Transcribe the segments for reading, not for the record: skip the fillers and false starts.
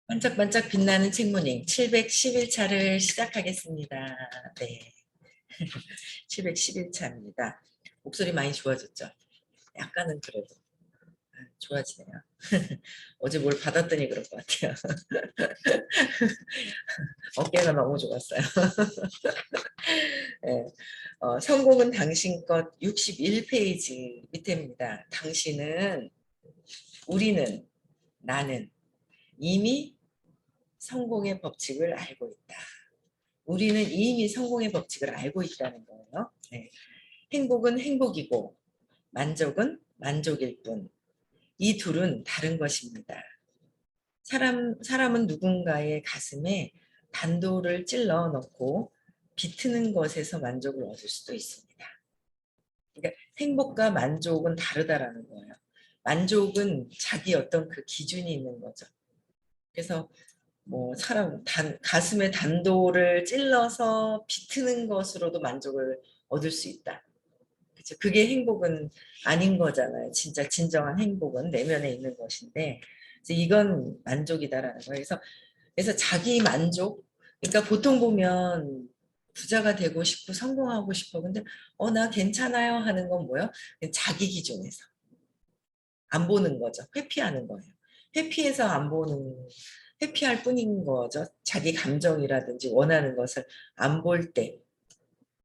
반짝반짝 빛나는 책모닝 711차를 시작하겠습니다. 네, 711차입니다. 목소리 많이 좋아졌죠? 약간은 그래도 좋아지네요. 어제 뭘 받았더니 그럴 것 같아요. 어깨가 너무 좋았어요. 네, 성공은 당신 것 61페이지 밑에입니다. 당신은, 우리는, 나는 이미 성공의 법칙을 알고 있다. 우리는 이미 성공의 법칙을 알고 있다는 거예요. 네. 행복은 행복이고 만족은 만족일 뿐. 이 둘은 다른 것입니다. 사람은 누군가의 가슴에 단도를 찔러 넣고 비트는 것에서 만족을 얻을 수도 있습니다. 그러니까 행복과 만족은 다르다라는 거예요. 만족은 자기 어떤 그 기준이 있는 거죠. 그래서 뭐 가슴에 단도를 찔러서 비트는 것으로도 만족을 얻을 수 있다. 그쵸? 그게 행복은 아닌 거잖아요. 진짜 진정한 행복은 내면에 있는 것인데 이건 만족이다라는 거예요. 그래서 자기 만족. 그러니까 보통 보면 부자가 되고 싶고 성공하고 싶어. 근데 나 괜찮아요 하는 건 뭐예요? 자기 기준에서 안 보는 거죠. 회피하는 거예요. 회피해서 안 보는 회피할 뿐인 거죠. 자기 감정이라든지 원하는 것을 안 볼 때,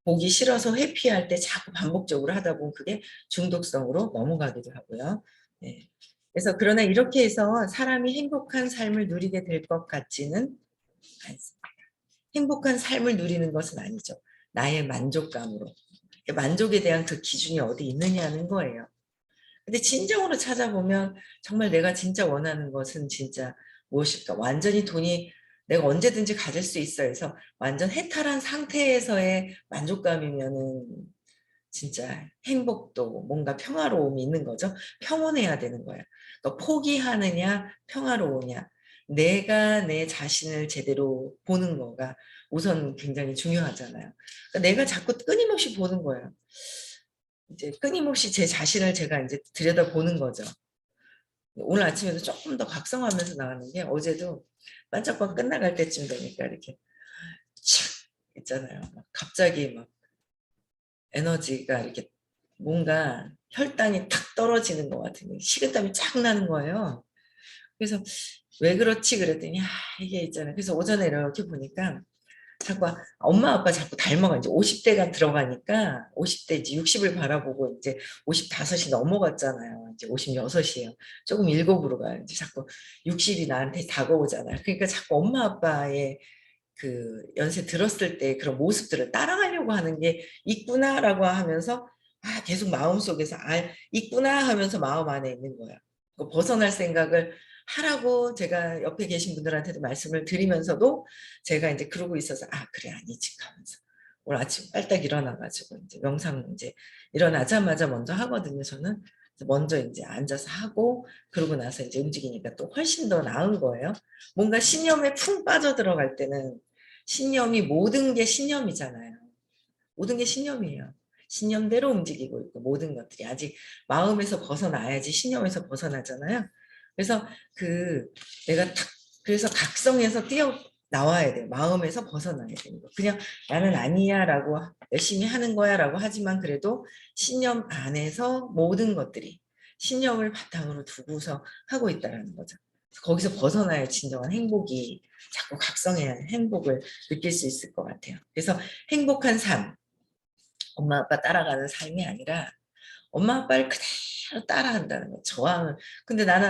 보기 싫어서 회피할 때 자꾸 반복적으로 하다 보면 그게 중독성으로 넘어가기도 하고요. 네. 그래서 그러나 이렇게 해서 사람이 행복한 삶을 누리게 될 것 같지는 않습니다. 행복한 삶을 누리는 것은 아니죠. 나의 만족감으로. 만족에 대한 그 기준이 어디 있느냐는 거예요. 근데 진정으로 찾아보면 정말 내가 진짜 원하는 것은 진짜 무엇일까? 완전히 돈이 내가 언제든지 가질 수 있어 해서 완전 해탈한 상태에서의 만족감이면은 진짜 행복도 뭔가 평화로움이 있는 거죠. 평온해야 되는 거예요. 그러니까 포기하느냐, 평화로우냐. 내가 내 자신을 제대로 보는 거가 우선 굉장히 중요하잖아요. 그러니까 내가 자꾸 끊임없이 보는 거예요. 이제 끊임없이 제 자신을 제가 이제 들여다보는 거죠. 오늘 아침에도 조금 더 각성하면서 나가는 게 어제도 반짝반 끝나갈 때쯤 되니까 이렇게 착 있잖아요. 막 갑자기 막 에너지가 이렇게 뭔가 혈당이 탁 떨어지는 것 같은 식은땀이 쫙 나는 거예요. 그래서 왜 그렇지 그랬더니 이게 있잖아요. 그래서 오전에 이렇게 보니까 자꾸 엄마 아빠 자꾸 닮아가 이제 50대가 들어가니까 50대 이제 60을 바라보고 이제 55이 넘어갔잖아요. 이제 56이에요. 조금 일곱으로 가요. 이제 자꾸 60이 나한테 다가오잖아요. 그러니까 자꾸 엄마 아빠의 그 연세 들었을 때 그런 모습들을 따라가려고 하는 게 있구나라고 하면서 계속 마음속에서 있구나 하면서 마음 안에 있는 거야. 벗어날 생각을 하라고 제가 옆에 계신 분들한테도 말씀을 드리면서도 제가 이제 그러고 있어서 그래 아니지 하면서 오늘 아침 빨딱 일어나가지고 이제 명상 이제 일어나자마자 먼저 하거든요. 저는 먼저 이제 앉아서 하고 그러고 나서 이제 움직이니까 또 훨씬 더 나은 거예요. 뭔가 신념에 푹 빠져들어갈 때는 신념이 모든 게 신념이잖아요. 모든 게 신념이에요. 신념대로 움직이고 있고 모든 것들이 아직 마음에서 벗어나야지 신념에서 벗어나잖아요. 그래서 그 내가 탁 그래서 각성해서 뛰어 나와야 돼요. 마음에서 벗어나야 되는 거. 그냥 나는 아니야라고 열심히 하는 거야라고 하지만 그래도 신념 안에서 모든 것들이 신념을 바탕으로 두고서 하고 있다는 거죠. 거기서 벗어나야 진정한 행복이 자꾸 각성해야 행복을 느낄 수 있을 것 같아요. 그래서 행복한 삶, 엄마 아빠 따라가는 삶이 아니라 엄마 아빠를 그대로 따라한다는 거 저항을. 근데 나는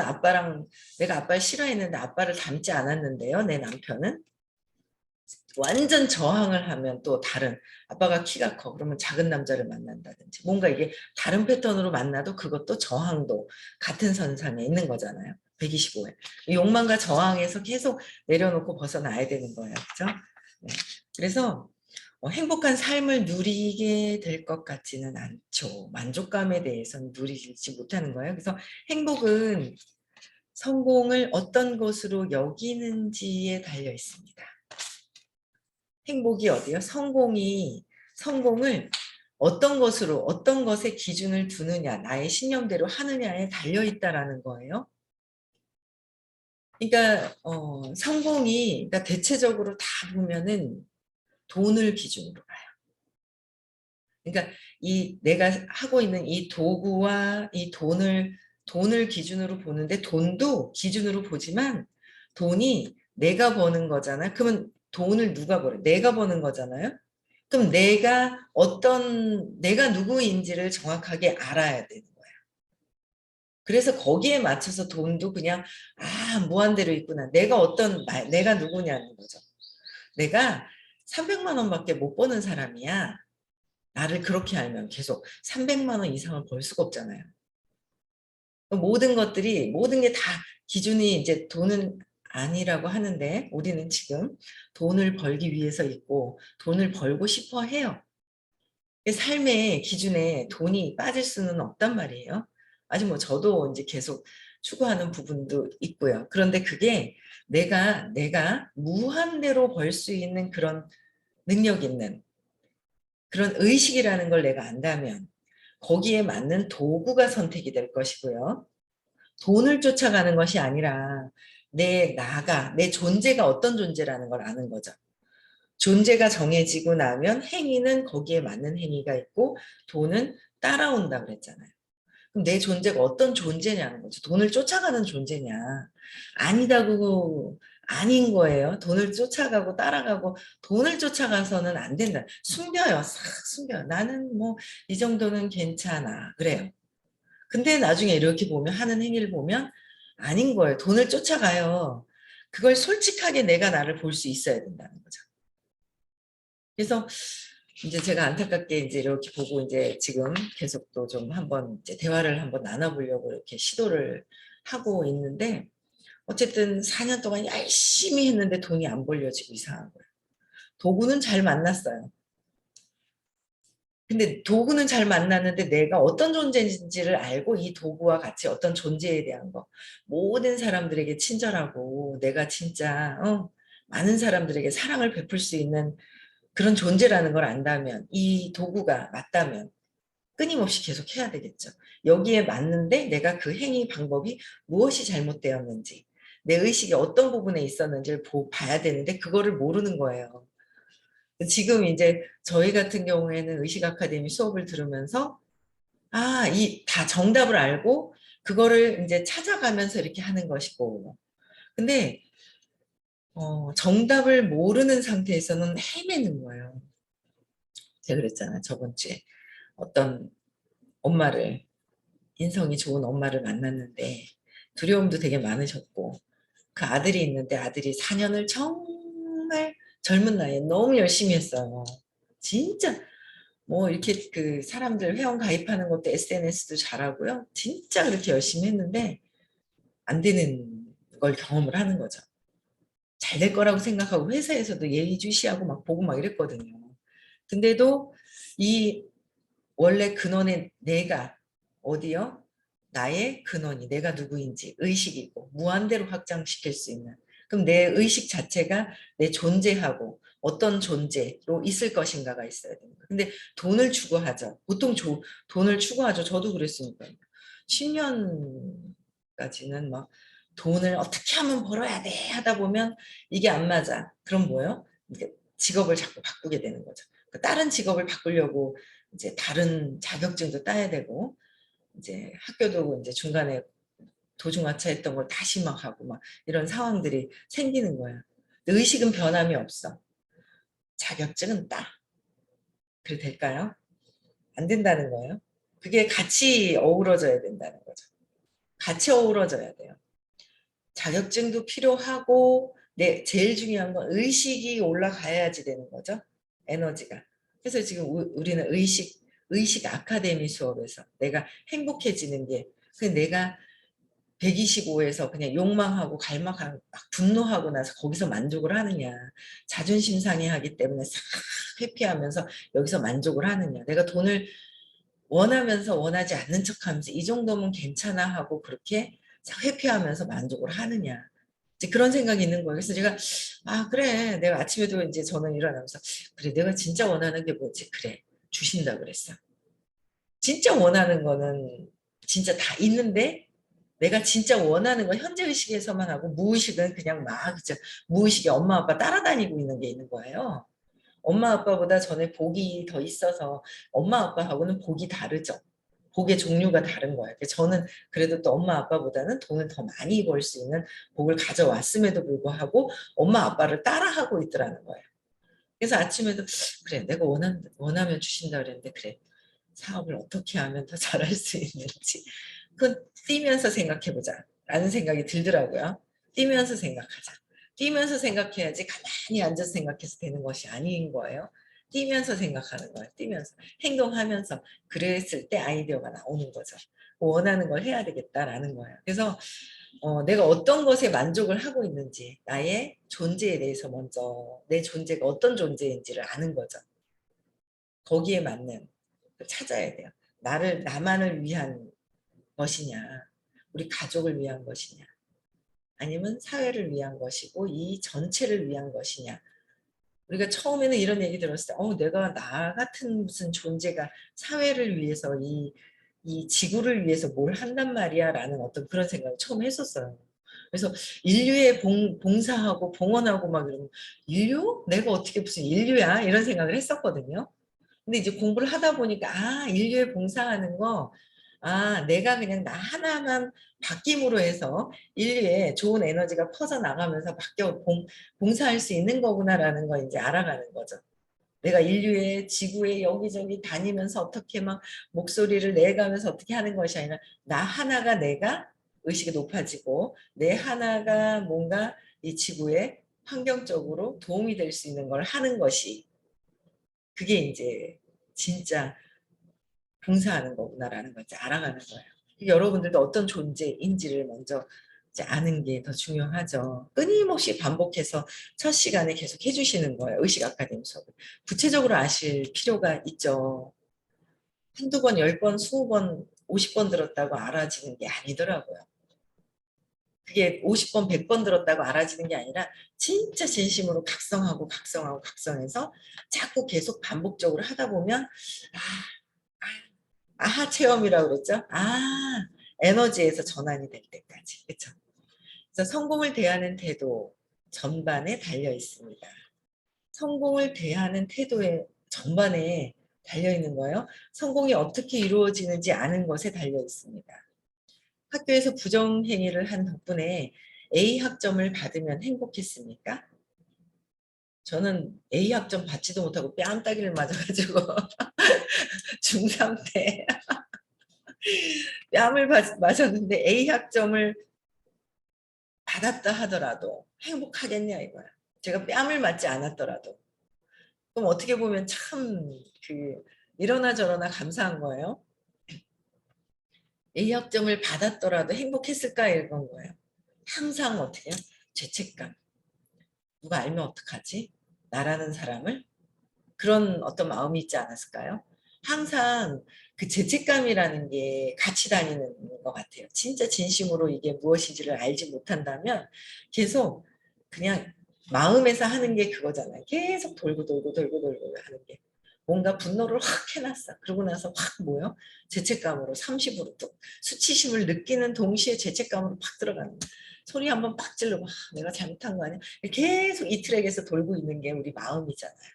내가 아빠를 싫어했는데 아빠를 닮지 않았는데요. 내 남편은 완전 저항을 하면 또 다른 아빠가 키가 커 그러면 작은 남자를 만난다든지 뭔가 이게 다른 패턴으로 만나도 그것도 저항도 같은 선상에 있는 거잖아요. 125에 욕망과 저항에서 계속 내려놓고 벗어나야 되는 거예요. 그렇죠? 네. 그래서 행복한 삶을 누리게 될 것 같지는 않죠. 만족감에 대해서는 누리지 못하는 거예요. 그래서 행복은 성공을 어떤 것으로 여기는지에 달려 있습니다. 행복이 어디요? 성공을 어떤 것으로, 어떤 것에 기준을 두느냐, 나의 신념대로 하느냐에 달려 있다라는 거예요. 그러니까 성공이 그러니까 대체적으로 다 보면은 돈을 기준으로 봐요. 그러니까 이 내가 하고 있는 이 도구와 이 돈을 기준으로 보는데 돈도 기준으로 보지만 돈이 내가 버는 거잖아요. 그러면 돈을 누가 벌어요? 내가 버는 거잖아요. 그럼 내가 누구인지를 정확하게 알아야 되는 거예요. 그래서 거기에 맞춰서 돈도 그냥 무한대로 있구나. 내가 누구냐는 거죠. 내가 300만 원밖에 못 버는 사람이야. 나를 그렇게 알면 계속 300만 원 이상을 벌 수가 없잖아요. 모든 게 다 기준이 이제 돈은 아니라고 하는데 우리는 지금 돈을 벌기 위해서 있고 돈을 벌고 싶어 해요. 삶의 기준에 돈이 빠질 수는 없단 말이에요. 아직 뭐 저도 이제 계속 추구하는 부분도 있고요. 그런데 그게 내가 무한대로 벌 수 있는 그런 능력 있는 그런 의식이라는 걸 내가 안다면 거기에 맞는 도구가 선택이 될 것이고요. 돈을 쫓아가는 것이 아니라 내 존재가 어떤 존재라는 걸 아는 거죠. 존재가 정해지고 나면 행위는 거기에 맞는 행위가 있고 돈은 따라온다 그랬잖아요. 그럼 내 존재가 어떤 존재냐는 거죠. 돈을 쫓아가는 존재냐. 아니다고 아닌 거예요. 돈을 쫓아가고 따라가고 돈을 쫓아가서는 안 된다. 숨겨요. 싹 숨겨요. 나는 뭐 이 정도는 괜찮아. 그래요. 근데 나중에 이렇게 보면 하는 행위를 보면 아닌 거예요. 돈을 쫓아가요. 그걸 솔직하게 내가 나를 볼 수 있어야 된다는 거죠. 그래서 이제 제가 안타깝게 이제 이렇게 보고 이제 지금 계속 또 좀 한번 이제 대화를 한번 나눠보려고 이렇게 시도를 하고 있는데 어쨌든 4년 동안 열심히 했는데 돈이 안 벌려지고 이상한 거예요. 도구는 잘 만났어요. 근데 도구는 잘 만났는데 내가 어떤 존재인지를 알고 이 도구와 같이 어떤 존재에 대한 거 모든 사람들에게 친절하고 내가 진짜 많은 사람들에게 사랑을 베풀 수 있는 그런 존재라는 걸 안다면 이 도구가 맞다면 끊임없이 계속 해야 되겠죠. 여기에 맞는데 내가 그 행위 방법이 무엇이 잘못되었는지 내 의식이 어떤 부분에 있었는지를 봐야 되는데 그거를 모르는 거예요. 지금 이제 저희 같은 경우에는 의식 아카데미 수업을 들으면서 이 다 정답을 알고 그거를 이제 찾아가면서 이렇게 하는 것이고 근데 정답을 모르는 상태에서는 헤매는 거예요. 제가 그랬잖아요. 저번 주에 어떤 엄마를 인성이 좋은 엄마를 만났는데 두려움도 되게 많으셨고 그 아들이 있는데 아들이 4년을 정말 젊은 나이에 너무 열심히 했어요. 진짜 뭐 이렇게 그 사람들 회원 가입하는 것도 SNS도 잘하고요. 진짜 그렇게 열심히 했는데 안 되는 걸 경험을 하는 거죠. 잘 될 거라고 생각하고 회사에서도 예의주시하고 막 보고 막 이랬거든요. 근데도 이 원래 근원의 내가 어디요? 나의 근원이 내가 누구인지 의식이고 무한대로 확장시킬 수 있는 그럼 내 의식 자체가 내 존재하고 어떤 존재로 있을 것인가가 있어야 됩니다. 근데 돈을 추구하죠. 보통 돈을 추구하죠. 저도 그랬으니까요. 10년까지는 막 돈을 어떻게 하면 벌어야 돼 하다 보면 이게 안 맞아. 그럼 뭐예요? 이게 직업을 자꾸 바꾸게 되는 거죠. 다른 직업을 바꾸려고 이제 다른 자격증도 따야 되고 이제 학교도 이제 중간에 도중하차했던 걸 다시 막 하고 막 이런 상황들이 생기는 거야. 의식은 변함이 없어. 자격증은 따. 그래 될까요? 안 된다는 거예요. 그게 같이 어우러져야 된다는 거죠. 같이 어우러져야 돼요. 자격증도 필요하고 제일 중요한 건 의식이 올라가야지 되는 거죠. 에너지가. 그래서 지금 우리는 의식 아카데미 수업에서 내가 행복해지는 게 내가 125에서 그냥 욕망하고 갈망하고 막 분노하고 나서 거기서 만족을 하느냐 자존심 상해하기 때문에 싹 회피하면서 여기서 만족을 하느냐 내가 돈을 원하면서 원하지 않는 척하면서 이 정도면 괜찮아 하고 그렇게 회피하면서 만족을 하느냐 이제 그런 생각이 있는 거예요. 그래서 제가 그래 내가 아침에도 이제 저는 일어나면서 그래 내가 진짜 원하는 게 뭐지 그래 주신다 그랬어. 진짜 원하는 거는 진짜 다 있는데 내가 진짜 원하는 건 현재의식에서만 하고 무의식은 그냥 막 그죠. 무의식에 엄마 아빠 따라다니고 있는 게 있는 거예요. 엄마 아빠보다 전에 복이 더 있어서 엄마 아빠하고는 복이 다르죠. 복의 종류가 다른 거예요. 그래서 저는 그래도 또 엄마 아빠보다는 돈을 더 많이 벌 수 있는 복을 가져왔음에도 불구하고 엄마 아빠를 따라하고 있더라는 거예요. 그래서 아침에도 그래 내가 원하면 주신다 그랬는데 그래 사업을 어떻게 하면 더 잘할 수 있는지 그건 뛰면서 생각해보자 라는 생각이 들더라고요. 뛰면서 생각하자. 뛰면서 생각해야지 가만히 앉아서 생각해서 되는 것이 아닌 거예요. 뛰면서 생각하는 거예요. 뛰면서 행동하면서 그랬을 때 아이디어가 나오는 거죠. 원하는 걸 해야 되겠다라는 거예요. 그래서 내가 어떤 것에 만족을 하고 있는지 나의 존재에 대해서 먼저 내 존재가 어떤 존재인지를 아는 거죠. 거기에 맞는 찾아야 돼요. 나만을 위한 것이냐, 우리 가족을 위한 것이냐, 아니면 사회를 위한 것이고 이 전체를 위한 것이냐. 우리가 처음에는 이런 얘기 들었을 때, 내가 나 같은 무슨 존재가 사회를 위해서 이 지구를 위해서 뭘 한단 말이야 라는 어떤 그런 생각을 처음 했었어요. 그래서 인류에 봉사하고 봉헌하고 막 이러면 인류? 내가 어떻게 무슨 인류야? 이런 생각을 했었거든요. 근데 이제 공부를 하다 보니까 인류에 봉사하는 거 내가 그냥 나 하나만 바뀜으로 해서 인류에 좋은 에너지가 퍼져나가면서 봉사할 수 있는 거구나라는 걸 이제 알아가는 거죠. 내가 인류의 지구에 여기저기 다니면서 어떻게 막 목소리를 내가면서 어떻게 하는 것이 아니라 나 하나가 내가 의식이 높아지고 내 하나가 뭔가 이 지구에 환경적으로 도움이 될 수 있는 걸 하는 것이 그게 이제 진짜 봉사하는 거구나라는 걸 이제 알아가는 거예요. 여러분들도 어떤 존재인지를 먼저 이제 아는 게 더 중요하죠. 끊임없이 반복해서 첫 시간에 계속 해주시는 거예요. 의식 아카데미 수업을. 구체적으로 아실 필요가 있죠. 한두 번, 10번, 20번, 50번 들었다고 알아지는 게 아니더라고요. 그게 50번, 100번 들었다고 알아지는 게 아니라 진짜 진심으로 각성하고 각성하고 각성해서 자꾸 계속 반복적으로 하다 보면 아하 체험이라고 그랬죠? 에너지에서 전환이 될 때까지. 그렇죠? 그래서 성공을 대하는 태도 전반에 달려 있습니다. 성공을 대하는 태도의 전반에 달려 있는 거예요. 성공이 어떻게 이루어지는지 아는 것에 달려 있습니다. 학교에서 부정행위를 한 덕분에 A 학점을 받으면 행복했습니까? 저는 A 학점 받지도 못하고 뺨따기를 맞아가지고 중3 때 뺨을 맞았는데 A 학점을 받았다 하더라도 행복하겠냐 이거야. 제가 뺨을 맞지 않았더라도. 그럼 어떻게 보면 참 이러나 저러나 감사한 거예요. A 학점을 받았더라도 행복했을까 이런 거예요. 항상 어떻게 해요? 죄책감. 누가 알면 어떡하지? 나라는 사람을? 그런 어떤 마음이 있지 않았을까요? 항상 그 죄책감이라는 게 같이 다니는 것 같아요. 진짜 진심으로 이게 무엇인지를 알지 못한다면 계속 그냥 마음에서 하는 게 그거잖아요. 계속 돌고 돌고 돌고 돌고 하는 게. 뭔가 분노를 확 해놨어. 그러고 나서 확 뭐요? 죄책감으로 30으로 또 수치심을 느끼는 동시에 죄책감으로 팍 들어가는 거예요. 소리 한번 빡 지르고 내가 잘못한 거 아니야? 계속 이 트랙에서 돌고 있는 게 우리 마음이잖아요.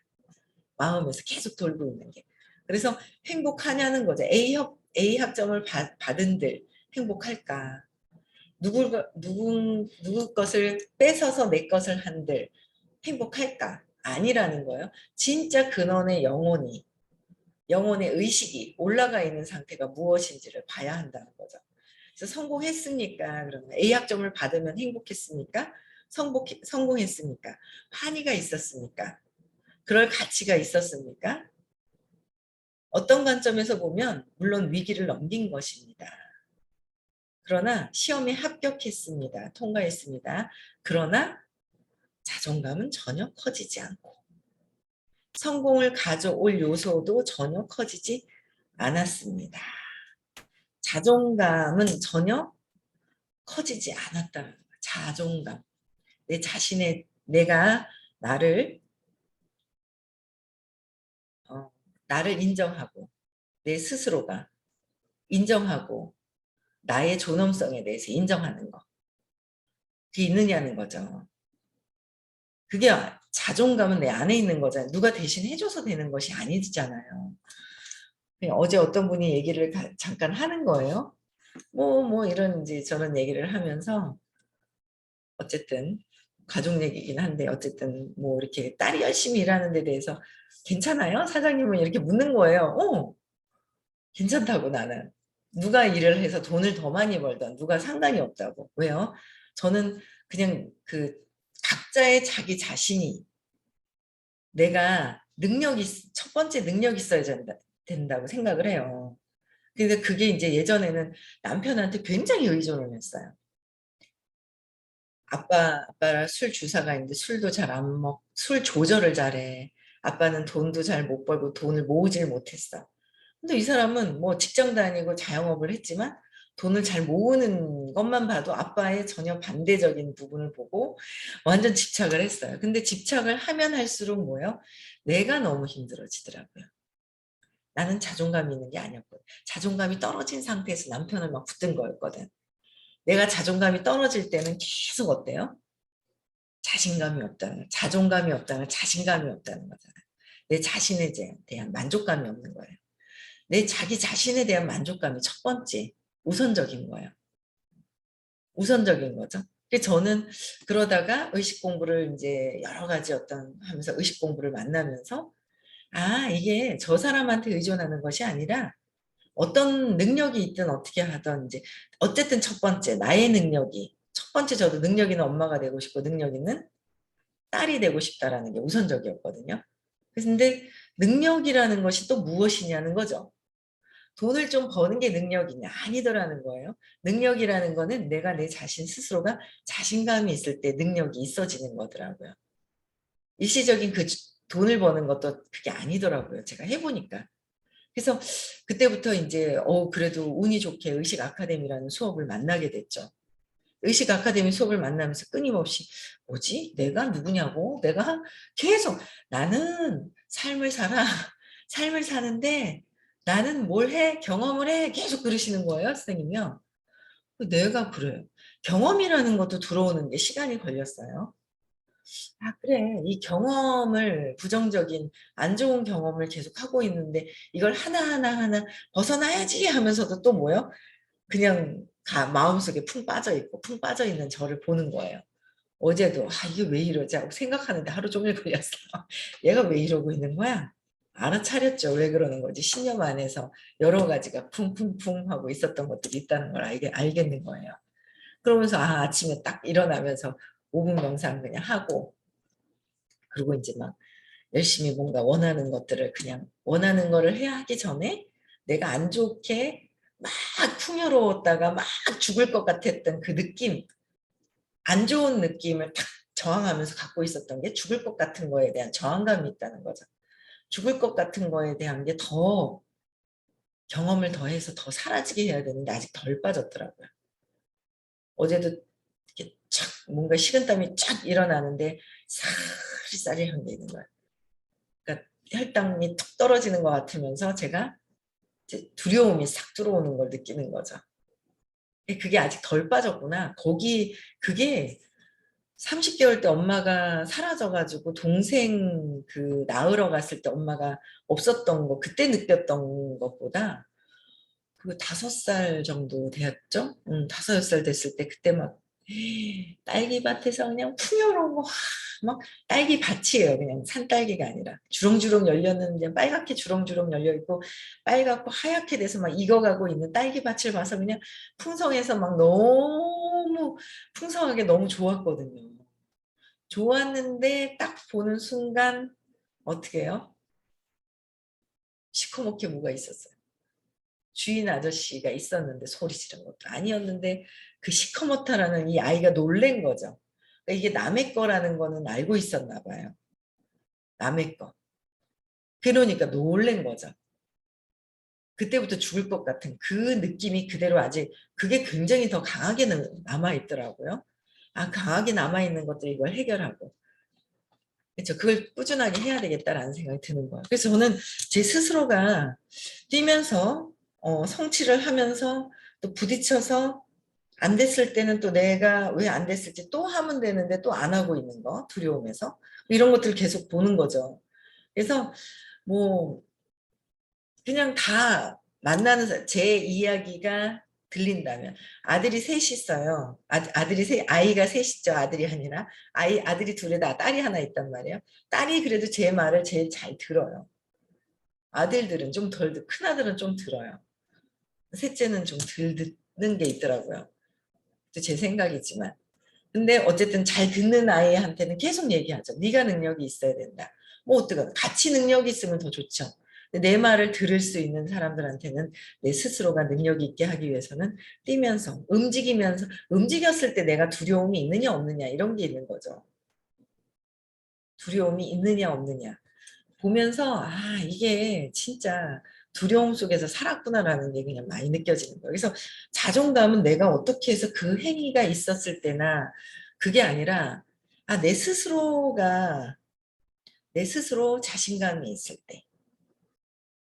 마음에서 계속 돌고 있는 게. 그래서 행복하냐는 거죠. A 학점을 받은들 행복할까? 누구 것을 뺏어서 내 것을 한들 행복할까? 아니라는 거예요. 진짜 근원의 영혼의 의식이 올라가 있는 상태가 무엇인지를 봐야 한다는 거죠. 그래서 성공했습니까? 그러면 A 학점을 받으면 행복했습니까? 성공했습니까? 환희가 있었습니까? 그럴 가치가 있었습니까? 어떤 관점에서 보면 물론 위기를 넘긴 것입니다. 그러나 시험에 합격했습니다. 통과했습니다. 그러나 자존감은 전혀 커지지 않고 성공을 가져올 요소도 전혀 커지지 않았습니다. 자존감은 전혀 커지지 않았다는 거예요. 자존감. 내 자신의 내가 나를 나를 인정하고 내 스스로가 인정하고 나의 존엄성에 대해서 인정하는 거. 그게 있느냐는 거죠. 그게 자존감은 내 안에 있는 거잖아요. 누가 대신 해줘서 되는 것이 아니잖아요. 어제 어떤 분이 얘기를 잠깐 하는 거예요. 뭐 이런 이제 저런 얘기를 하면서 어쨌든 가족 얘기긴 한데 어쨌든 뭐 이렇게 딸이 열심히 일하는 데 대해서 괜찮아요? 사장님은 이렇게 묻는 거예요. 괜찮다고 나는. 누가 일을 해서 돈을 더 많이 벌던 누가 상관이 없다고. 왜요? 저는 그냥 그 각자의 자기 자신이 내가 첫 번째 능력이 있어야 된다고 생각을 해요. 근데 그게 이제 예전에는 남편한테 굉장히 의존을 했어요. 아빠가 술 주사가 있는데 술도 잘 안 술 조절을 잘해. 아빠는 돈도 잘 못 벌고 돈을 모으질 못했어. 근데 이 사람은 뭐 직장 다니고 자영업을 했지만 돈을 잘 모으는 것만 봐도 아빠의 전혀 반대적인 부분을 보고 완전 집착을 했어요. 근데 집착을 하면 할수록 뭐예요? 내가 너무 힘들어지더라고요. 나는 자존감이 있는 게 아니었거든. 자존감이 떨어진 상태에서 남편을 막 붙든 거였거든. 내가 자존감이 떨어질 때는 계속 어때요? 자신감이 없다는, 자존감이 없다는, 자신감이 없다는 거잖아요. 내 자신에 대한 만족감이 없는 거예요. 내 자기 자신에 대한 만족감이 첫 번째, 우선적인 거예요. 우선적인 거죠. 그래서 저는 그러다가 의식 공부를 이제 여러 가지 하면서 의식 공부를 만나면서 이게 저 사람한테 의존하는 것이 아니라 어떤 능력이 있든 어떻게 하든 이제 어쨌든 첫 번째 나의 능력이 첫 번째 저도 능력 있는 엄마가 되고 싶고 능력 있는 딸이 되고 싶다라는 게 우선적이었거든요. 근데 능력이라는 것이 또 무엇이냐는 거죠. 돈을 좀 버는 게 능력이냐 아니더라는 거예요. 능력이라는 거는 내가 내 자신 스스로가 자신감이 있을 때 능력이 있어지는 거더라고요. 일시적인 그 돈을 버는 것도 그게 아니더라고요. 제가 해보니까. 그래서 그때부터 이제 그래도 운이 좋게 의식 아카데미라는 수업을 만나게 됐죠. 의식 아카데미 수업을 만나면서 끊임없이 뭐지? 내가 누구냐고? 내가 계속 나는 삶을 살아. 삶을 사는데 나는 뭘 해? 경험을 해? 계속 그러시는 거예요, 선생님이요. 내가 그래요. 경험이라는 것도 들어오는 게 시간이 걸렸어요. 그래. 이 경험을 부정적인 안 좋은 경험을 계속 하고 있는데 이걸 하나하나 벗어나야지 하면서도 또 뭐요? 그냥 마음속에 풍 빠져 있는 저를 보는 거예요. 어제도 이게 왜 이러지 하고 생각하는데 하루 종일 걸렸어요. 얘가 왜 이러고 있는 거야? 알아차렸죠. 왜 그러는 거지? 신념 안에서 여러 가지가 쿵쿵쿵 하고 있었던 것들이 있다는 걸 알겠는 거예요. 그러면서 아침에 딱 일어나면서 5분 명상 그냥 하고 그리고 이제 막 열심히 뭔가 원하는 것들을 그냥 원하는 거를 해야 하기 전에 내가 안 좋게 막 풍요로웠다가 막 죽을 것 같았던 그 느낌, 안 좋은 느낌을 탁 저항하면서 갖고 있었던 게 죽을 것 같은 거에 대한 저항감이 있다는 거죠. 죽을 것 같은 거에 대한 게 더 경험을 더해서 더 사라지게 해야 되는데 아직 덜 빠졌더라고요. 어제도 이렇게 착 뭔가 식은땀이 쫙 일어나는데 사리사리한 게 있는 거예요. 그러니까 혈당이 툭 떨어지는 것 같으면서 제가 이제 두려움이 싹 들어오는 걸 느끼는 거죠. 그게 아직 덜 빠졌구나. 그게 30개월 때 엄마가 사라져가지고 동생 낳으러 갔을 때 엄마가 없었던 거, 그때 느꼈던 것보다 그 5살 정도 되었죠? 5살 됐을 때 그때 막 딸기밭에서 그냥 풍요로운 거, 막 딸기밭이에요. 그냥 산딸기가 아니라. 주렁주렁 열렸는 그냥 빨갛게 주렁주렁 열려있고 빨갛고 하얗게 돼서 막 익어가고 있는 딸기밭을 봐서 그냥 풍성해서 막 너무 풍성하게 너무 좋았거든요. 좋았는데 딱 보는 순간 어떻게 해요? 시커멓게 뭐가 있었어요. 주인 아저씨가 있었는데 소리 지른 것도 아니었는데 그 시커멓다라는 이 아이가 놀란 거죠. 그러니까 이게 남의 거라는 거는 알고 있었나 봐요. 남의 거. 그러니까 놀란 거죠. 그때부터 죽을 것 같은 그 느낌이 그대로 아직 그게 굉장히 더 강하게 남아있더라고요. 강하게 남아있는 것들 이걸 해결하고. 그렇죠. 그걸 꾸준하게 해야 되겠다라는 생각이 드는 거예요. 그래서 저는 제 스스로가 뛰면서 성취를 하면서 또 부딪혀서 안 됐을 때는 또 내가 왜 안 됐을지 또 하면 되는데 또 안 하고 있는 거 두려움에서 이런 것들을 계속 보는 거죠. 그래서 뭐 그냥 다 만나는 제 이야기가 들린다면 아들이 셋이 있어요. 아들이 아이가 셋이죠. 아들이 아니라 아들이 둘에다 딸이 하나 있단 말이에요. 딸이 그래도 제 말을 제일 잘 들어요. 아들들은 좀 덜, 큰 아들은 좀 들어요. 셋째는 좀 덜 듣는 게 있더라고요. 제 생각이지만. 근데 어쨌든 잘 듣는 아이한테는 계속 얘기하죠. 네가 능력이 있어야 된다. 뭐 어떡하 같이 능력이 있으면 더 좋죠. 근데 내 말을 들을 수 있는 사람들한테는 내 스스로가 능력이 있게 하기 위해서는 뛰면서 움직이면서 움직였을 때 내가 두려움이 있느냐 없느냐 이런 게 있는 거죠. 두려움이 있느냐 없느냐. 보면서 아 이게 진짜 두려움 속에서 살았구나라는 게 그냥 많이 느껴지는 거예요. 그래서 자존감은 내가 어떻게 해서 그 행위가 있었을 때나 그게 아니라 아, 내 스스로 자신감이 있을 때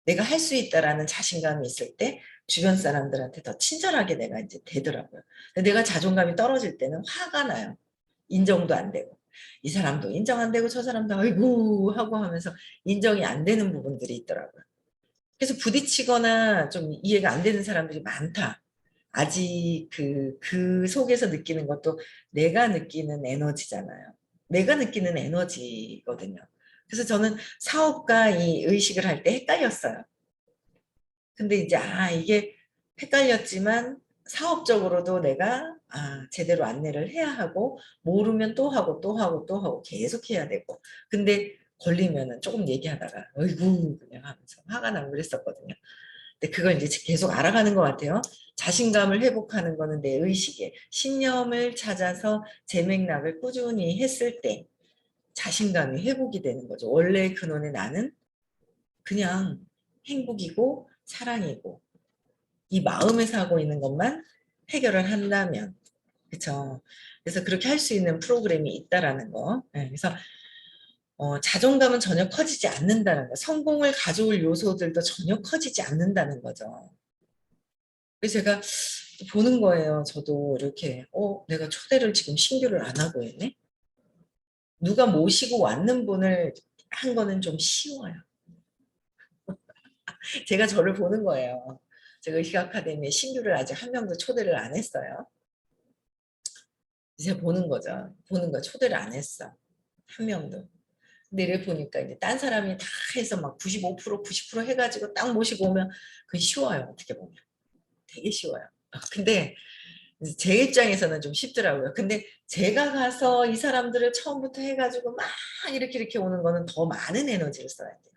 내가 할 수 있다라는 자신감이 있을 때 주변 사람들한테 더 친절하게 내가 이제 되더라고요. 근데 내가 자존감이 떨어질 때는 화가 나요. 인정도 안 되고 이 사람도 인정 안 되고 저 사람도 아이고 하고 하면서 인정이 안 되는 부분들이 있더라고요. 그래서 부딪히거나 좀 이해가 안 되는 사람들이 많다. 아직 그 속에서 느끼는 것도 내가 느끼는 에너지잖아요. 내가 느끼는 에너지거든요. 그래서 저는 사업과 이 의식을 할 때 헷갈렸어요. 근데 이제 이게 헷갈렸지만 사업적으로도 내가 제대로 안내를 해야 하고 모르면 또 하고 또 하고 또 하고 계속 해야 되고 근데 걸리면은 조금 얘기하다가 어이구 그냥 하면서 화가 나고 그랬었거든요. 근데 그걸 이제 계속 알아가는 것 같아요. 자신감을 회복하는 거는 내 의식에 신념을 찾아서 제 맥락을 꾸준히 했을 때 자신감이 회복이 되는 거죠. 원래 근원의 나는 그냥 행복이고 사랑이고 이 마음에서 하고 있는 것만 해결을 한다면 그렇죠. 그래서 그렇게 할 수 있는 프로그램이 있다라는 거. 네, 그래서 자존감은 전혀 커지지 않는다는 거. 성공을 가져올 요소들도 전혀 커지지 않는다는 거죠. 그래서 제가 보는 거예요. 저도 이렇게 내가 초대를 지금 신규를 안 하고 있네. 누가 모시고 왔는 분을 한 거는 좀 쉬워요. 제가 저를 보는 거예요. 제가 의식 아카데미에 신규를 아직 한 명도 초대를 안 했어요. 이제 보는 거죠. 보는 거 초대를 안 했어. 한 명도. 근데 이래 보니까 이제 딴 사람이 다 해서 막 95%, 90% 해가지고 딱 모시고 오면 그게 쉬워요. 어떻게 보면. 되게 쉬워요. 근데 제 입장에서는 좀 쉽더라고요. 근데 제가 가서 이 사람들을 처음부터 해가지고 막 이렇게 오는 거는 더 많은 에너지를 써야 돼요.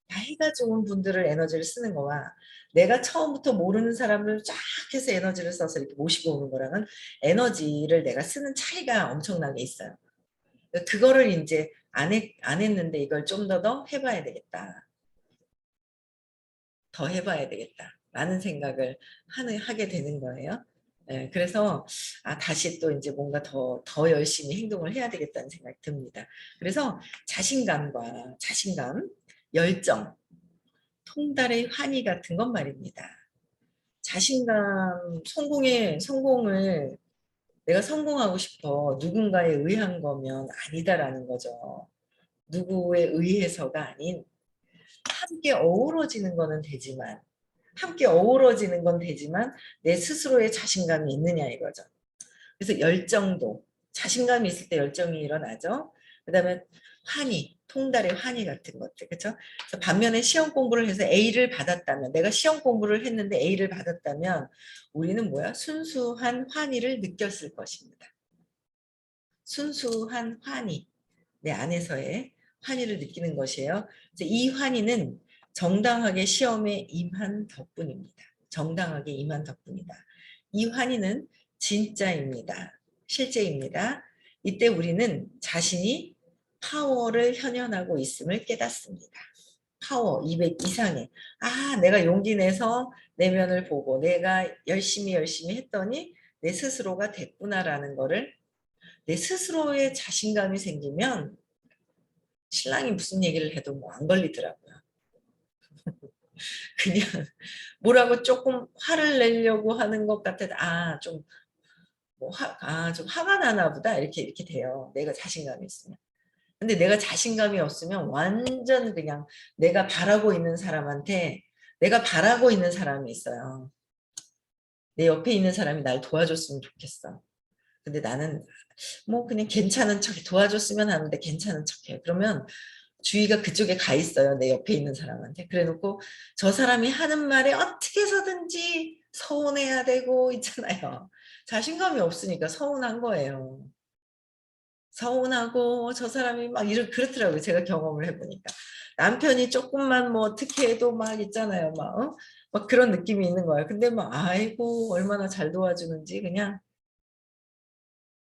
나이가 좋은 분들을 에너지를 쓰는 거와 내가 처음부터 모르는 사람을 쫙 해서 에너지를 써서 이렇게 모시고 오는 거랑은 에너지를 내가 쓰는 차이가 엄청나게 있어요. 그거를 이제 안 했는데 이걸 좀 더 해봐야 되겠다. 더 해봐야 되겠다. 라는 생각을 하게 되는 거예요. 예, 그래서 다시 또 이제 뭔가 더 열심히 행동을 해야 되겠다는 생각이 듭니다. 그래서 자신감, 열정, 통달의 환희 같은 건 말입니다. 자신감, 성공을 내가 성공하고 싶어 누군가에 의한 거면 아니다라는 거죠. 누구에 의해서가 아닌 함께 어우러지는 거는 되지만 함께 어우러지는 건 되지만 내 스스로의 자신감이 있느냐 이거죠. 그래서 열정도 자신감이 있을 때 열정이 일어나죠. 그다음에 환희, 통달의 환희 같은 것들 그렇죠. 그래서 반면에 시험 공부를 해서 A를 받았다면 내가 시험 공부를 했는데 A를 받았다면 우리는 뭐야? 순수한 환희를 느꼈을 것입니다. 순수한 환희 내 안에서의 환희를 느끼는 것이에요. 이 환희는 정당하게 시험에 임한 덕분입니다. 정당하게 임한 덕분이다. 이 환희는 진짜입니다. 실제입니다. 이때 우리는 자신이 파워를 현현하고 있음을 깨닫습니다. 파워 200 이상의 내가 용기 내서 내면을 보고 내가 열심히 했더니 내 스스로가 됐구나라는 거를 내 스스로의 자신감이 생기면 신랑이 무슨 얘기를 해도 뭐 안 걸리더라고요. 그냥 뭐라고 조금 화를 내려고 하는 것 같아. 좀 좀 화가 나나 보다. 이렇게 돼요. 내가 자신감이 있으면. 근데 내가 자신감이 없으면 완전 그냥 내가 바라고 있는 사람이 있어요. 내 옆에 있는 사람이 날 도와줬으면 좋겠어. 근데 나는 뭐 그냥 괜찮은 척 도와줬으면 하는데 괜찮은 척해. 그러면 주의가 그쪽에 가 있어요. 내 옆에 있는 사람한테. 그래놓고 저 사람이 하는 말에 어떻게 해서든지 서운해야 되고 있잖아요. 자신감이 없으니까 서운한 거예요. 서운하고 저 사람이 막 그렇더라고요. 제가 경험을 해보니까. 남편이 조금만 뭐 어떻게 해도 막 있잖아요. 막 그런 느낌이 있는 거예요. 근데 막 아이고 얼마나 잘 도와주는지 그냥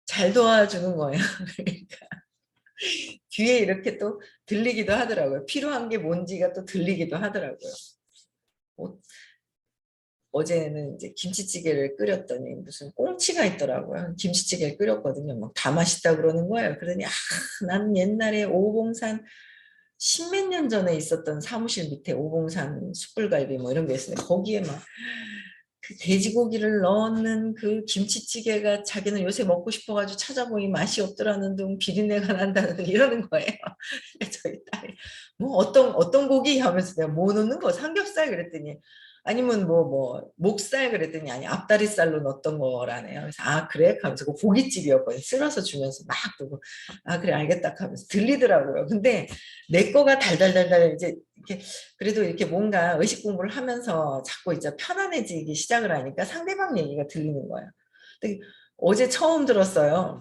잘 도와주는 거예요. 그러니까 귀에 이렇게 또 들리기도 하더라고요. 필요한 게 뭔지가 또 들리기도 하더라고요. 어, 어제는 이제 김치찌개를 끓였더니 무슨 꽁치가 있더라고요. 김치찌개를 끓였거든요. 막 다 맛있다 그러는 거예요. 그러더니 난 옛날에 오봉산 십몇 년 전에 있었던 사무실 밑에 오봉산 숯불갈비 뭐 이런 게 있었는데 거기에 막 그 돼지고기를 넣는 그 김치찌개가 자기는 요새 먹고 싶어가지고 찾아보니 맛이 없더라는 둥 비린내가 난다는 둥 이러는 거예요. 저희 딸이 뭐 어떤 고기 하면서 내가 뭐 넣는 거 삼겹살 그랬더니 아니면 목살 그랬더니 아니 앞다리살로 넣었던 거라네요. 그래서 그래? 하면서 그 고깃집이었거든요. 쓸어서 주면서 막 두고 그래 알겠다 하면서 들리더라고요. 근데 내 거가 달달달달 이제 이렇게 그래도 이렇게 뭔가 의식 공부를 하면서 자꾸 이제 편안해지기 시작을 하니까 상대방 얘기가 들리는 거예요. 근데 어제 처음 들었어요.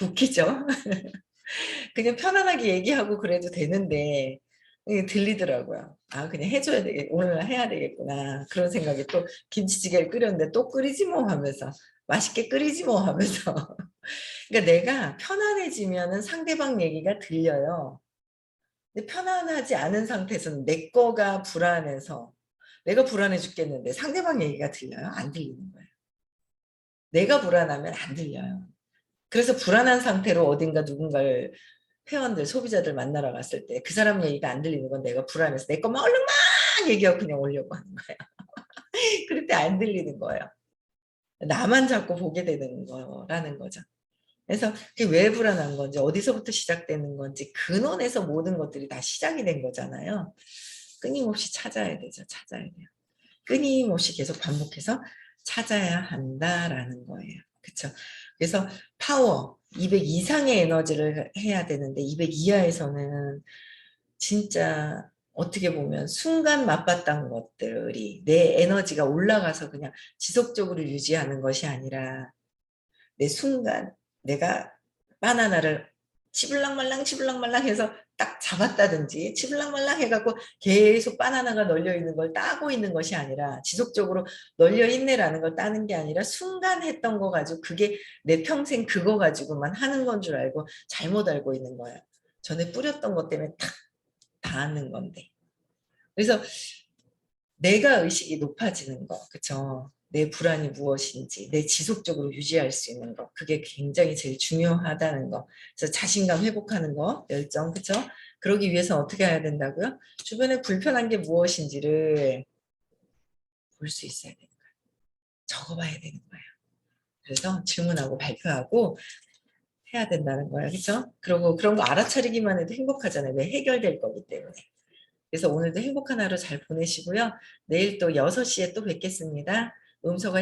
웃기죠? 그냥 편안하게 얘기하고 그래도 되는데 이게 들리더라고요. 그냥 해줘야 되겠, 오늘 해야 되겠구나. 그런 생각이 또 김치찌개를 끓였는데 또 끓이지 뭐 하면서 맛있게 끓이지 뭐 하면서 그러니까 내가 편안해지면은 상대방 얘기가 들려요. 근데 편안하지 않은 상태에서는 내 거가 불안해서 내가 불안해 죽겠는데 상대방 얘기가 들려요? 안 들리는 거예요. 내가 불안하면 안 들려요. 그래서 불안한 상태로 어딘가 누군가를 회원들, 소비자들 만나러 갔을 때 그 사람 얘기가 안 들리는 건 내가 불안해서 내 것만 얼른 막 얘기하고 그냥 오려고 하는 거예요. 그럴 때 안 들리는 거예요. 나만 자꾸 보게 되는 거라는 거죠. 그래서 그게 왜 불안한 건지 어디서부터 시작되는 건지 근원에서 모든 것들이 다 시작이 된 거잖아요. 끊임없이 찾아야 되죠. 찾아야 돼요. 끊임없이 계속 반복해서 찾아야 한다라는 거예요. 그렇죠? 그래서 파워 200 이상의 에너지를 해야 되는데 200 이하에서는 진짜 어떻게 보면 순간 맛봤던 것들이 내 에너지가 올라가서 그냥 지속적으로 유지하는 것이 아니라 내 순간 내가 바나나를 치블랑말랑 해서 딱 잡았다든지 치블랑말랑 해갖고 계속 바나나가 널려 있는 걸 따고 있는 것이 아니라 지속적으로 널려 있네라는 걸 따는 게 아니라 순간 했던 거 가지고 그게 내 평생 그거 가지고만 하는 건 줄 알고 잘못 알고 있는 거예요. 전에 뿌렸던 것 때문에 탁 닿는 건데. 그래서 내가 의식이 높아지는 거, 그쵸? 내 불안이 무엇인지, 내 지속적으로 유지할 수 있는 거, 그게 굉장히 제일 중요하다는 거. 그래서 자신감 회복하는 거, 열정, 그쵸? 그러기 위해서 어떻게 해야 된다고요? 주변에 불편한 게 무엇인지를 볼 수 있어야 되는 거예요. 적어봐야 되는 거예요. 그래서 질문하고 발표하고 해야 된다는 거예요. 그쵸? 그리고 그런 거 알아차리기만 해도 행복하잖아요. 왜 해결될 거기 때문에. 그래서 오늘도 행복한 하루 잘 보내시고요. 내일 또 6시에 또 뵙겠습니다. 음소거